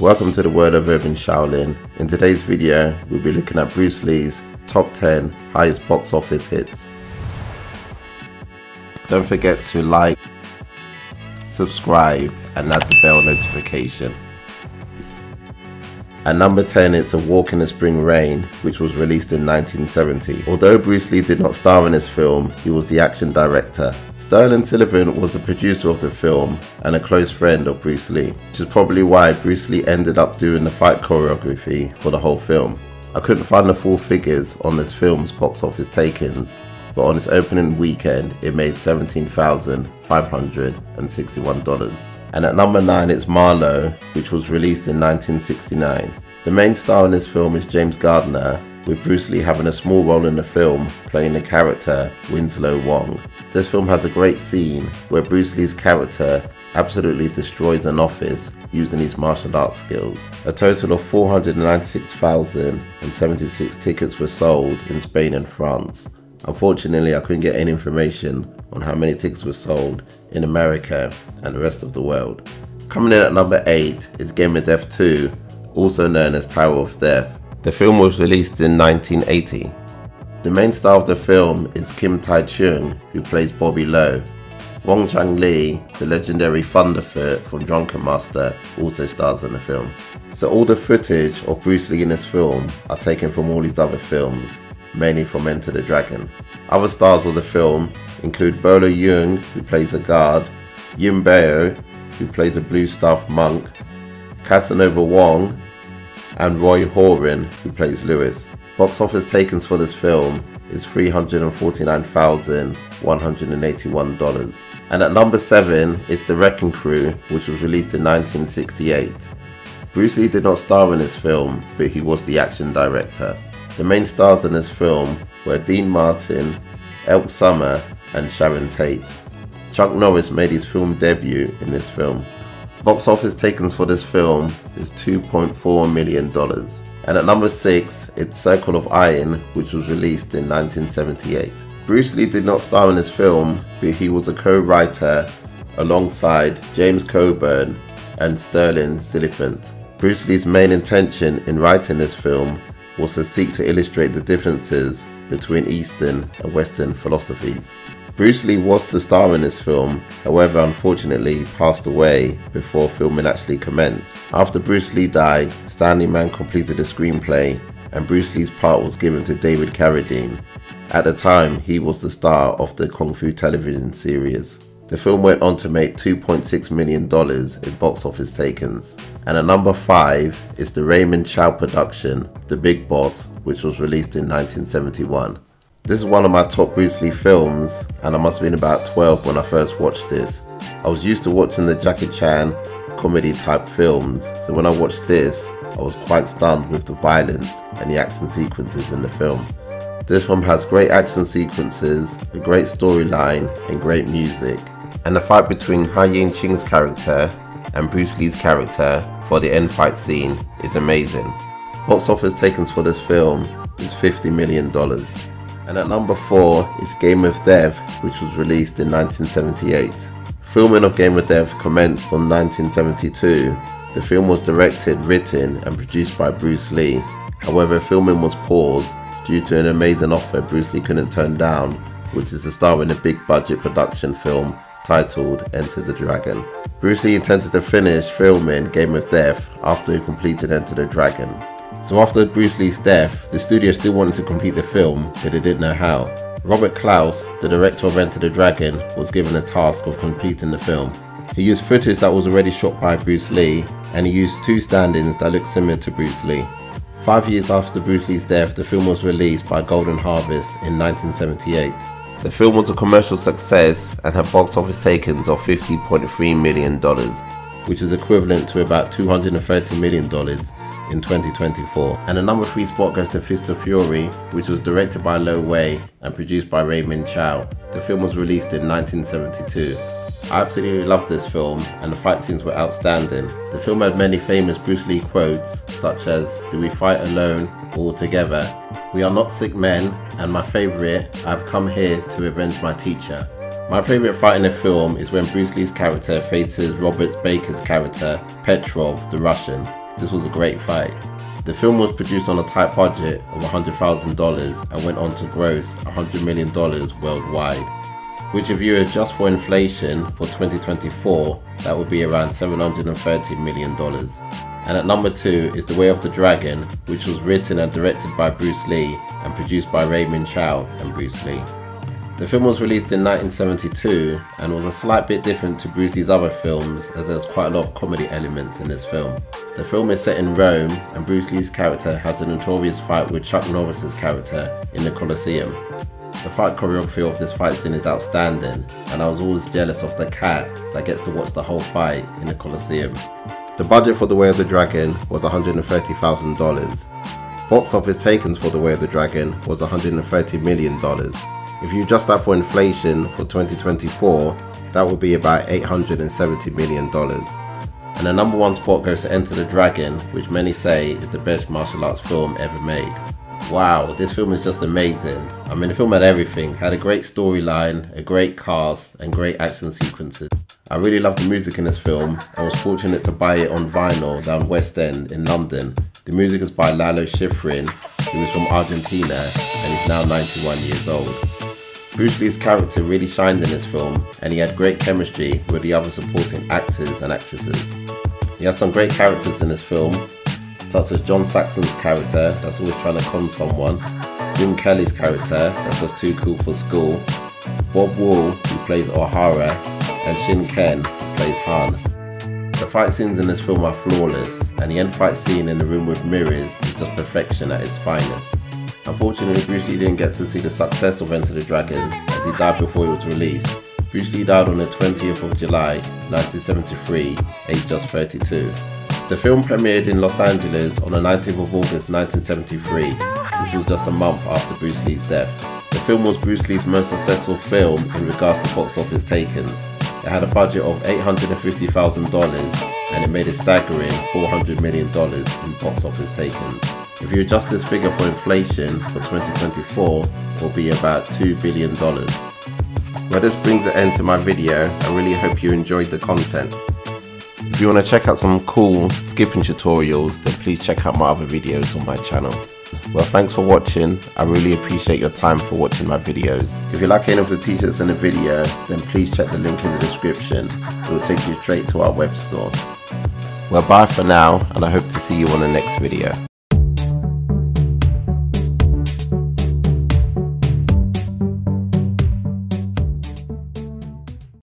Welcome to the World of Urban Shaolin. In today's video, we'll be looking at Bruce Lee's top 10 highest box office hits. Don't forget to like, subscribe and add the bell notification. At number 10, it's A Walk in the Spring Rain, which was released in 1970. Although Bruce Lee did not star in this film, he was the action director. Sterling Sullivan was the producer of the film and a close friend of Bruce Lee, which is probably why Bruce Lee ended up doing the fight choreography for the whole film. I couldn't find the full figures on this film's box office takings, but on its opening weekend it made $17,561. And at number 9, it's Marlowe, which was released in 1969. The main star in this film is James Gardner, with Bruce Lee having a small role in the film, playing the character Winslow Wong. This film has a great scene where Bruce Lee's character absolutely destroys an office using his martial arts skills. A total of 496,076 tickets were sold in Spain and France. Unfortunately, I couldn't get any information on how many tickets were sold in America and the rest of the world. Coming in at number 8 is Game of Death 2, also known as Tower of Death. The film was released in 1980. The main star of the film is Kim Tai-chung, who plays Bobby Lowe. Wong Chang-lee, the legendary Thunderfoot from Drunken Master, also stars in the film. So all the footage of Bruce Lee in this film are taken from all his other films, mainly from Enter the Dragon. Other stars of the film include Bolo Yeung, who plays a guard, Yin Bao, who plays a blue staff monk, Casanova Wong, and Roy Horan, who plays Lewis. Box office takings for this film is $349,181. And at number 7 is The Wrecking Crew, which was released in 1968. Bruce Lee did not star in this film, but he was the action director. The main stars in this film were Dean Martin, Elk Summer and Sharon Tate. Chuck Norris made his film debut in this film. Box office takings for this film is $2.4 million. And at number 6, it's Circle of Iron, which was released in 1978. Bruce Lee did not star in this film, but he was a co-writer alongside James Coburn and Sterling Sullivan. Bruce Lee's main intention in writing this film was to seek to illustrate the differences between Eastern and Western philosophies. Bruce Lee was the star in this film, however unfortunately passed away before filming actually commenced. After Bruce Lee died, Stanley Mann completed the screenplay and Bruce Lee's part was given to David Carradine. At the time, he was the star of the Kung Fu television series. The film went on to make $2.6 million in box office takings. And at number 5 is the Raymond Chow production, The Big Boss, which was released in 1971. This is one of my top Bruce Lee films, and I must have been about 12 when I first watched this. I was used to watching the Jackie Chan comedy type films, so when I watched this, I was quite stunned with the violence and the action sequences in the film. This film has great action sequences, a great storyline and great music. And the fight between Ha Ying Ching's character and Bruce Lee's character for the end fight scene is amazing. Box office takings for this film is $50 million. And at number 4 is Game of Death, which was released in 1978. Filming of Game of Death commenced on 1972. The film was directed, written and produced by Bruce Lee. However, filming was paused due to an amazing offer Bruce Lee couldn't turn down, which is to star in a big budget production film titled Enter the Dragon. Bruce Lee intended to finish filming Game of Death after he completed Enter the Dragon. So after Bruce Lee's death, the studio still wanted to complete the film, but they didn't know how. Robert Klaus, the director of Enter the Dragon, was given the task of completing the film. He used footage that was already shot by Bruce Lee, and he used 2 stand-ins that looked similar to Bruce Lee. 5 years after Bruce Lee's death, the film was released by Golden Harvest in 1978. The film was a commercial success and had box office takings of $50.3 million, which is equivalent to about $230 million in 2024. And the number 3 spot goes to Fist of Fury, which was directed by Lo Wei and produced by Raymond Chow. The film was released in 1972. I absolutely loved this film and the fight scenes were outstanding. The film had many famous Bruce Lee quotes such as, "Do we fight alone or together? We are not sick men," and my favourite, "I've come here to avenge my teacher." My favourite fight in the film is when Bruce Lee's character faces Robert Baker's character, Petrov the Russian. This was a great fight. The film was produced on a tight budget of $100,000 and went on to gross $100 million worldwide, which if you adjust for inflation for 2024, that would be around $730 million. And at number 2 is The Way of the Dragon, which was written and directed by Bruce Lee and produced by Raymond Chow and Bruce Lee. The film was released in 1972 and was a slight bit different to Bruce Lee's other films, as there was quite a lot of comedy elements in this film. The film is set in Rome and Bruce Lee's character has a notorious fight with Chuck Norris's character in the Colosseum. The fight choreography of this fight scene is outstanding, and I was always jealous of the cat that gets to watch the whole fight in the Colosseum. The budget for The Way of the Dragon was $130,000. Box office takings for The Way of the Dragon was $130 million. If you adjust that for inflation for 2024, that would be about $870 million. And the number 1 spot goes to Enter the Dragon, which many say is the best martial arts film ever made. Wow, this film is just amazing. I mean, the film had everything. Had a great storyline, a great cast, and great action sequences. I really loved the music in this film and was fortunate to buy it on vinyl down West End in London. The music is by Lalo Schifrin, who is from Argentina and is now 91 years old. Bruce Lee's character really shined in this film, and he had great chemistry with the other supporting actors and actresses. He has some great characters in this film, such as John Saxon's character that's always trying to con someone, Jim Kelly's character that's just too cool for school, Bob Wall, who plays O'Hara, and Shin Ken, who plays Han. The fight scenes in this film are flawless, and the end fight scene in the room with mirrors is just perfection at its finest. Unfortunately, Bruce Lee didn't get to see the success of Enter the Dragon, as he died before it was released. Bruce Lee died on the 20th of July 1973, aged just 32. The film premiered in Los Angeles on the 19th of August 1973. This was just a month after Bruce Lee's death. The film was Bruce Lee's most successful film in regards to box office takings. It had a budget of $850,000 and it made a staggering $400 million in box office takings. If you adjust this figure for inflation for 2024, it will be about $2 billion. Well, this brings an end to my video. I really hope you enjoyed the content. If you want to check out some cool skipping tutorials, then please check out my other videos on my channel. Well, thanks for watching. I really appreciate your time for watching my videos. If you like any of the t-shirts in the video, then please check the link in the description. It will take you straight to our web store. Well, bye for now, and I hope to see you on the next video.